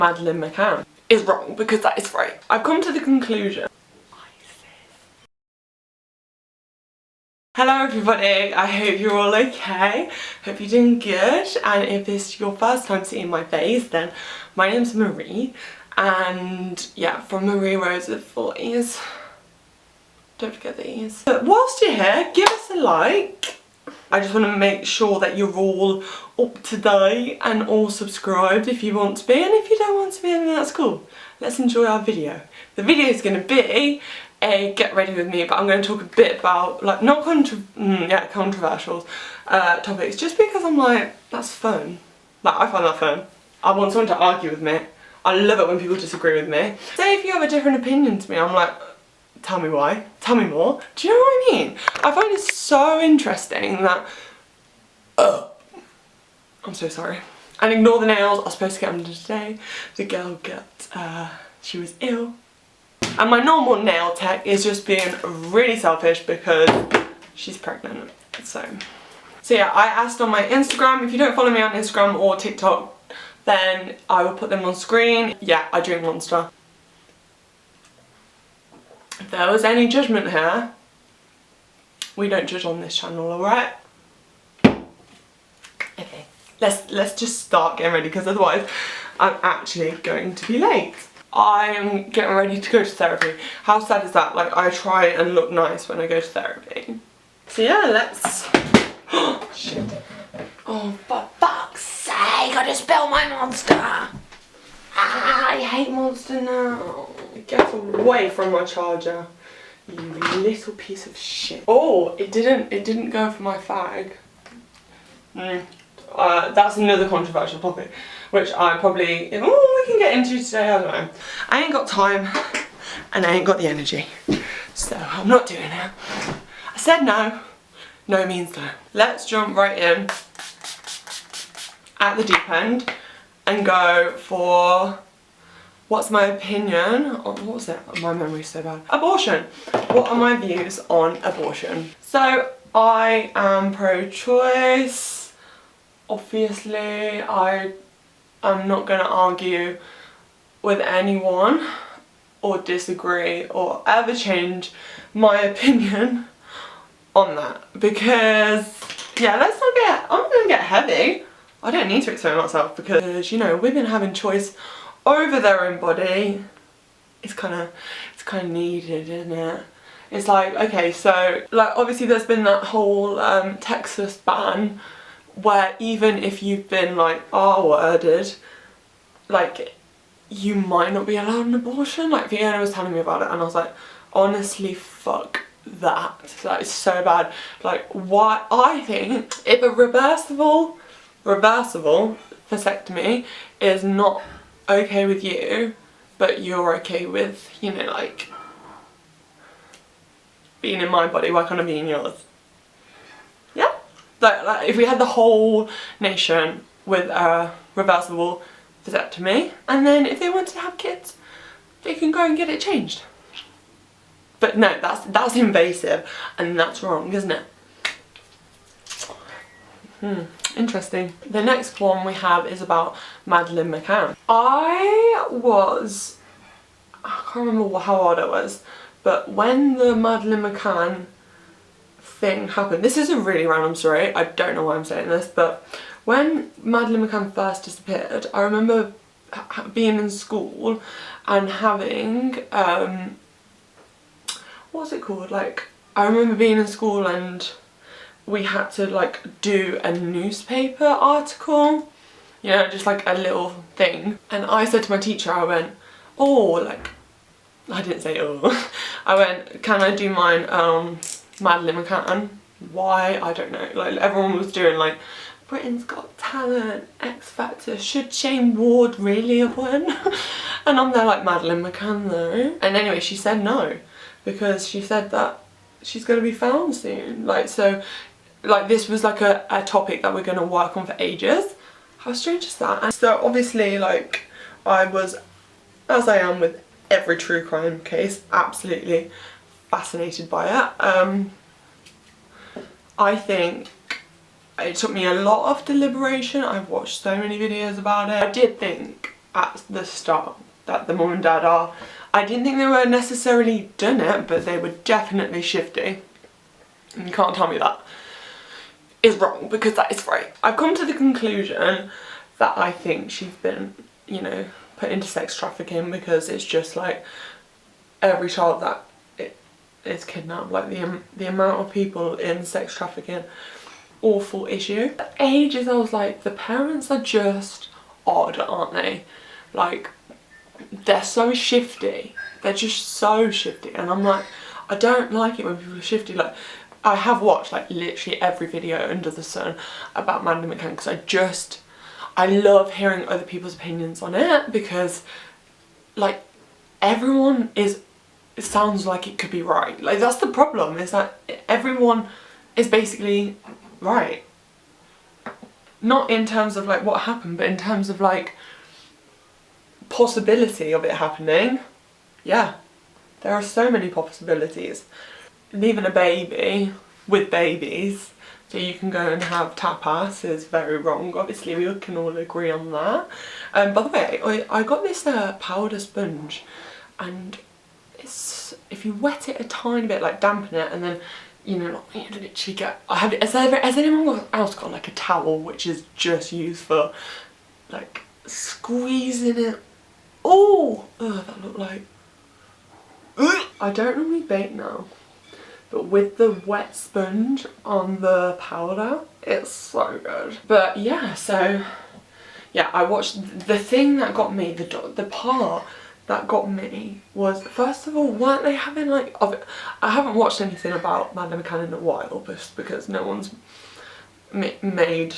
Madeleine McCann is wrong, because that is right. I've come to the conclusion. Hello everybody, I hope you're all okay, hope you're doing good, and if this is your first time seeing my face, then my name's Marie, and yeah, from marieroseeee, don't forget the e's. But whilst you're here, give us a like. I just want to make sure that you're all up to date and all subscribed if you want to be, and if you don't want to be, then that's cool. Let's enjoy our video. The video is going to be a get ready with me, but I'm going to talk a bit about, like, not controversial topics, just because I'm like, that's fun. Like, I find that fun. I want someone to argue with me. I love it when people disagree with me. Say if you have a different opinion to me, I'm like, tell me why, tell me more. Do you know what I mean? I find it so interesting that, I'm so sorry. And ignore the nails, I was supposed to get them today. The girl she was ill. And my normal nail tech is just being really selfish because she's pregnant, so yeah, I asked on my Instagram. If you don't follow me on Instagram or TikTok, then I will put them on screen. Yeah, I drink Monster. If there was any judgment here, we don't judge on this channel, alright? Okay, let's just start getting ready, because otherwise I'm actually going to be late. I'm getting ready to go to therapy. How sad is that? Like, I try and look nice when I go to therapy. So yeah, let's... Oh, shit. Oh, for fuck's sake, I just spilled my Monster. Ah, I hate Monster now. Get away from my charger, you little piece of shit. Oh, it didn't go for my fag. That's another controversial topic, which I probably, we can get into today, I don't know. I ain't got time, and I ain't got the energy, so I'm not doing it. I said no. No means no. Let's jump right in at the deep end and go for, what's my opinion on, what was it? My memory's so bad. Abortion. What are my views on abortion? So, I am pro-choice. Obviously, I am not going to argue with anyone or disagree or ever change my opinion on that, because yeah, I'm going to get heavy. I don't need to explain myself, because, you know, women having choice over their own body is kind of needed, isn't it? It's like, okay, so like obviously there's been that whole Texas ban, where even if you've been like R-worded, like, you might not be allowed an abortion. Like, Fiona was telling me about it, and I was like, honestly, fuck that. That is so bad. Like, why? I think if a reversible vasectomy is not okay with you, but you're okay with, you know, like, being in my body, why can't I be in yours? Yeah? Like if we had the whole nation with a reversible vasectomy, and then if they want to have kids, they can go and get it changed. But no, that's invasive, and that's wrong, isn't it? Interesting. The next one we have is about Madeleine McCann. I can't remember how old I was, but when the Madeleine McCann thing happened, this is a really random story, I don't know why I'm saying this, but when Madeleine McCann first disappeared, I remember being in school and having, what's it called, like, I remember being in school and we had to like do a newspaper article, you know, just like a little thing, and I said to my teacher, I went, oh, like, I didn't say oh, I went, can I do mine Madeleine McCann? Why? I don't know. Like, everyone was doing like Britain's Got Talent, X Factor, should Shane Ward really have won? And I'm there like, Madeleine McCann though. And anyway, she said no, because she said that she's going to be found soon. Like, so, like, this was like a topic that we're going to work on for ages. How strange is that? And so obviously, like, I was, as I am with every true crime case, absolutely fascinated by it. I think it took me a lot of deliberation. I've watched so many videos about it. I did think at the start that the mum and dad are. I didn't think they were necessarily done it, but they were definitely shifty. And you can't tell me that is wrong, because that is right. I've come to the conclusion that I think she's been, you know, put into sex trafficking, because it's just like every child that is kidnapped, like the amount of people in sex trafficking, awful issue. For ages I was like, the parents are just odd, aren't they? Like, they're so shifty. They're just so shifty, and I'm like, I don't like it when people are shifty. Like, I have watched like literally every video under the sun about Madeleine McCann, because I love hearing other people's opinions on it, because like everyone is, it sounds like it could be right. Like, that's the problem, is that everyone is basically right. Not in terms of like what happened, but in terms of like possibility of it happening. Yeah, there are so many possibilities. Leaving a baby with babies so you can go and have tapas is very wrong. Obviously we can all agree on that. By the way, I got this powder sponge, and it's, if you wet it a tiny bit, like dampen it, and then, you know, you literally get, has anyone else got like a towel which is just used for like squeezing it? Oh, that looked like, I don't normally bake now, but with the wet sponge on the powder, it's so good. But yeah, so yeah, I watched, the thing that got me, the part that got me was, first of all, weren't they having like, I haven't watched anything about Madeleine McCann in a while, just because no one's made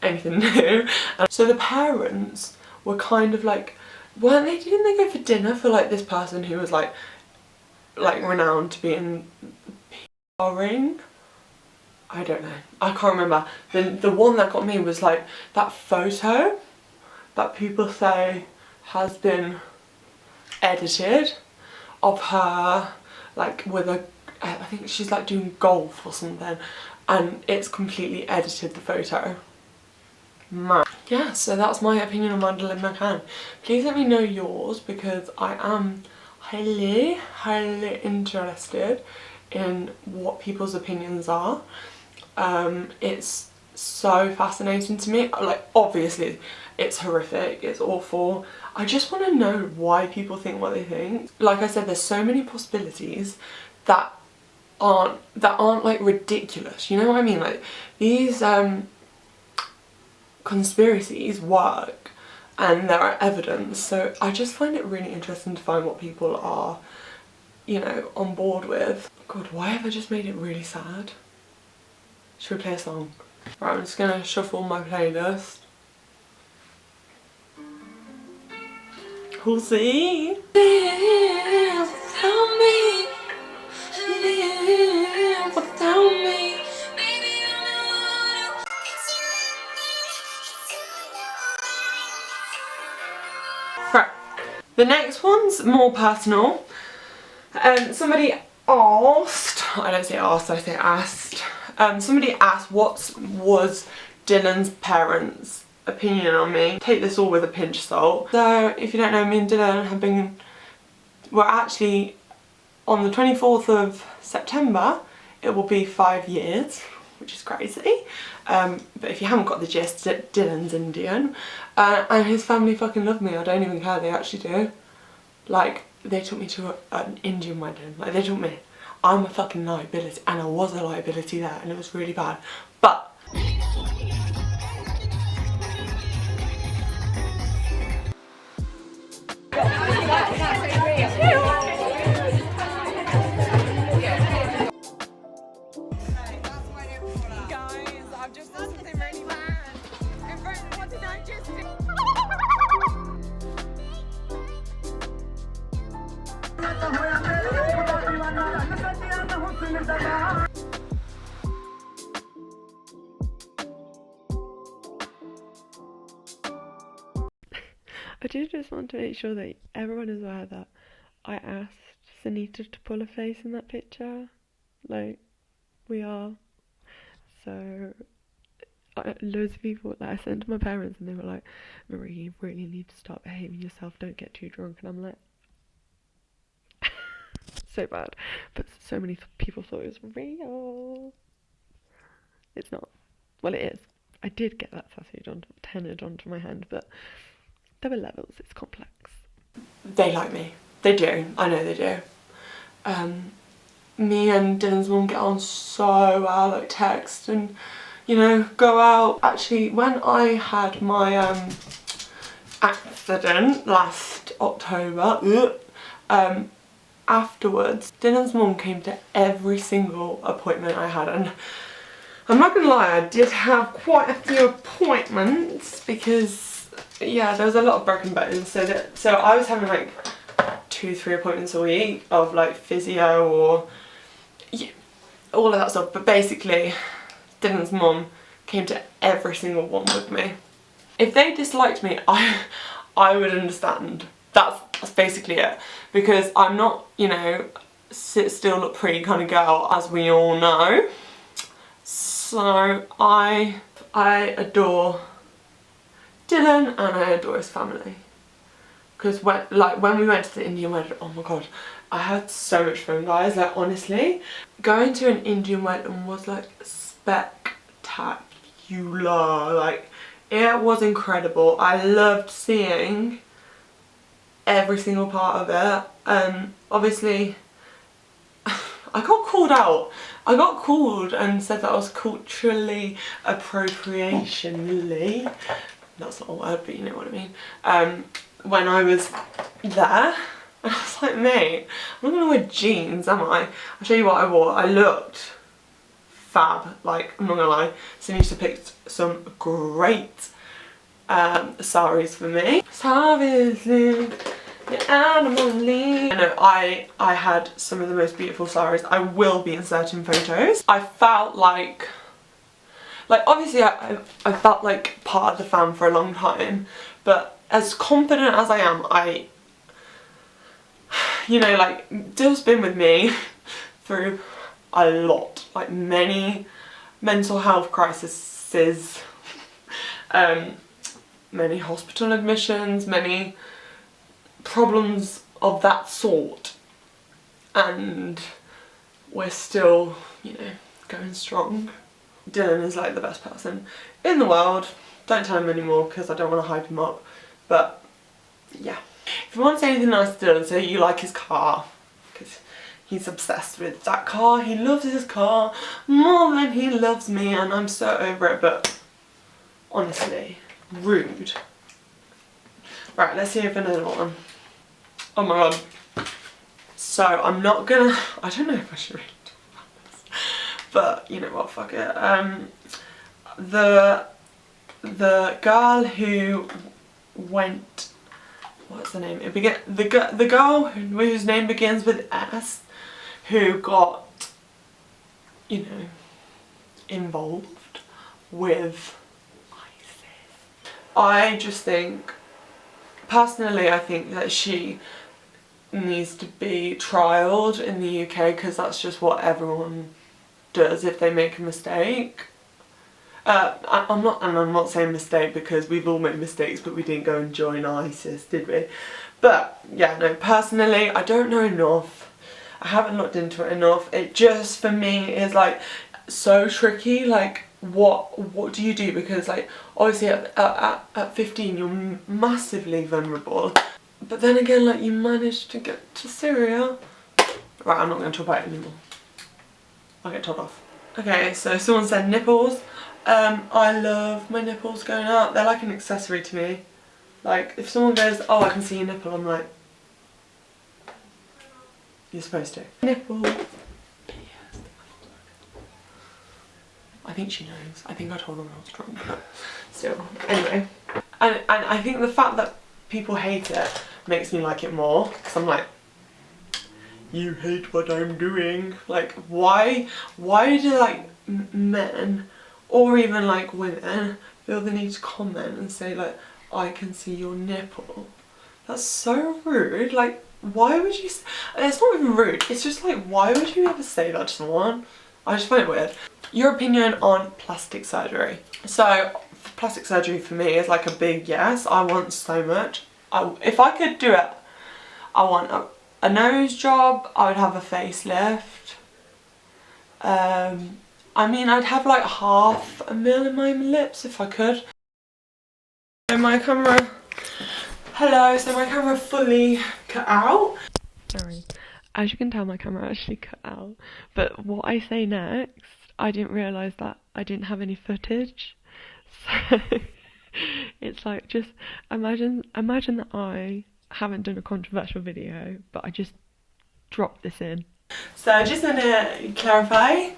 anything new. And so the parents were kind of like, didn't they go for dinner for like this person who was like renowned to be in PR-ing? I don't know, I can't remember. The one that got me was like that photo that people say has been edited of her like with a, I think she's like doing golf or something, and it's completely edited, the photo. Man. Yeah, so that's my opinion on Madeleine McCann. Please let me know yours, because I am highly interested in what people's opinions are. It's so fascinating to me. Like, obviously it's horrific, it's awful. I just want to know why people think what they think. Like I said, there's so many possibilities that aren't like ridiculous, you know what I mean? Like, these conspiracies work and there are evidence, so I just find it really interesting to find what people are, you know, on board with. God, why have I just made it really sad? Should we play a song? Right, I'm just gonna shuffle my playlist. We'll see. Live without me. Live without me. Right, the next one's more personal. Somebody asked, I don't say asked, I say asked. Somebody asked what was Dylan's parents' opinion on me. Take this all with a pinch of salt. So if you don't know, me and Dylan have been, we're actually on the 24th of September, it will be 5 years, which is crazy. But if you haven't got the gist, Dylan's Indian, and his family fucking love me. I don't even care, they actually do. Like, they took me to an Indian wedding. Like, they took me. I'm a fucking liability, and I was a liability there, and it was really bad. But I do just want to make sure that everyone is aware that I asked Sunita to pull a face in that picture. Like, we are. So loads of people, like, I sent to my parents and they were like, Marie, you really need to start behaving yourself, don't get too drunk. And I'm like, so bad. But so many people thought it was real. It's not. Well, it is. I did get that tattooed tenured onto my hand, but there were levels. It's complex. They like me. They do. I know they do. Me and Dylan's mum get on so well, like text and, you know, go out. Actually, when I had my accident last October, afterwards, Dylan's mum came to every single appointment I had, and I'm not gonna lie, I did have quite a few appointments because, yeah, there was a lot of broken bones. So I was having like 2-3 appointments a week of like physio or all of that stuff. But basically, Dylan's mum came to every single one with me. If they disliked me, I would understand. That's basically it, because I'm not, you know, sit still look pretty kind of girl, as we all know. So I adore Dylan and I adore his family. Because when we went to the Indian wedding, oh my god, I had so much fun, guys. Like, honestly, going to an Indian wedding was like spectacular. Like, it was incredible. I loved seeing every single part of it. Obviously, I got called out. I got called and said that I was culturally appropriationally. That's not a word, but you know what I mean. When I was there, and I was like, mate, I'm not gonna wear jeans, am I? I'll show you what I wore. I looked fab, like, I'm not gonna lie. So I used to pick some great saris for me. Saris, the animal lead. I know I had some of the most beautiful saris. I will be inserting photos. I felt like obviously I felt like part of the fam for a long time, but as confident as I am, you know, like, Dill's been with me through a lot, like many mental health crises, many hospital admissions, many problems of that sort, and we're still, you know, going strong. Dylan is like the best person in the world. Don't tell him anymore because I don't want to hype him up, but yeah. If you want to say anything nice to Dylan, say you like his car, because he's obsessed with that car. He loves his car more than he loves me, and I'm so over it, but honestly, rude. Right, let's see if another one. Oh my god. So I'm not gonna, I don't know if I should read about this, but you know what, fuck it. The girl who went, what's the name? The girl whose name begins with S, who got, you know, involved with ISIS. I just think, personally, I think that she needs to be trialled in the UK, because that's just what everyone does if they make a mistake. I'm not saying mistake because we've all made mistakes, but we didn't go and join ISIS, did we? But yeah, no, personally, I don't know enough. I haven't looked into it enough. It just, for me, is like so tricky. Like, what do you do? Because, like, obviously at 15 you're massively vulnerable, but then again, like, you managed to get to Syria. Right, I'm not going to talk about it anymore. I'll get told off. Okay, so someone said nipples. I love my nipples going out. They're like an accessory to me. Like, if someone goes, oh, I can see your nipple, I'm like, you're supposed to. Nipple. I think she knows. I think I told her I was drunk, but still. Anyway. And I think the fact that people hate it makes me like it more, because I'm like, you hate what I'm doing. Like, why do, like, men, or even like women, feel the need to comment and say, like, I can see your nipple? That's so rude. Like, why would you, it's not even rude, it's just like, why would you ever say that to someone? I just find it weird. Your opinion on plastic surgery. So plastic surgery for me is like a big yes. I want so much. If I could do it, I want a nose job, I would have a facelift. I mean, I'd have like $500,000 in my lips if I could. So my camera, hello, so my camera fully cut out. Sorry, as you can tell my camera actually cut out, but what I say next, I didn't realise that I didn't have any footage. So it's like, just imagine that I haven't done a controversial video, but I just dropped this in. So I just want to clarify,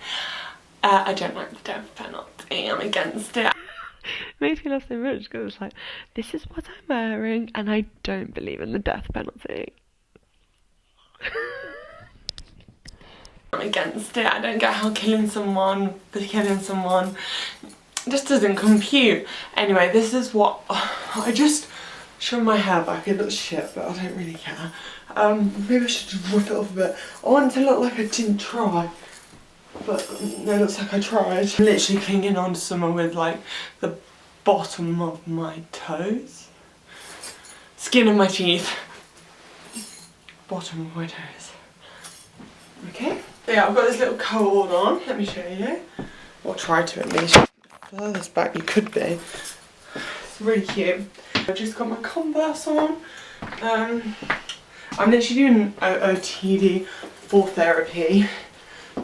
I don't like the death penalty, I'm against it. It makes me laugh so much because it's like, this is what I'm wearing and I don't believe in the death penalty. I'm against it. I don't get how killing someone just doesn't compute. Anyway, this is what I just shove my hair back. It looks shit, but I don't really care. Maybe I should just rip it off a bit. I want it to look like I didn't try, but no, it looks like I tried. I'm literally clinging on to someone with like the bottom of my toes, skin of my teeth, bottom of my toes. Okay. Yeah, I've got this little cord on. Let me show you. Or try to at least. Furthest back you could be. It's really cute. I've just got my Converse on. I'm literally doing OOTD for therapy.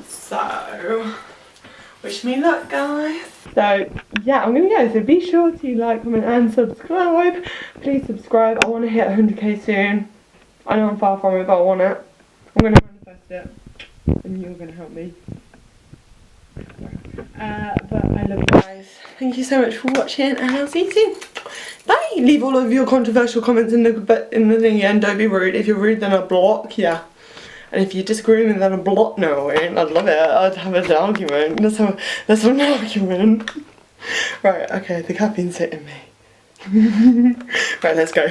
So, wish me luck, guys. So, yeah, I'm gonna go. So be sure to like, comment and subscribe. Please subscribe. I want to hit 100k soon. I know I'm far from it, but I want it. I'm gonna manifest it. And you're gonna help me. But I love you guys. Thank you so much for watching, and I'll see you soon. Bye. Leave all of your controversial comments in the thing, and don't be rude. If you're rude, then I'll block. Yeah. And if you disagree with me, then I'll block. No, I'd love it. I'd have an argument. Let's have an argument. Right. Okay. The caffeine's hitting me. Right. Let's go.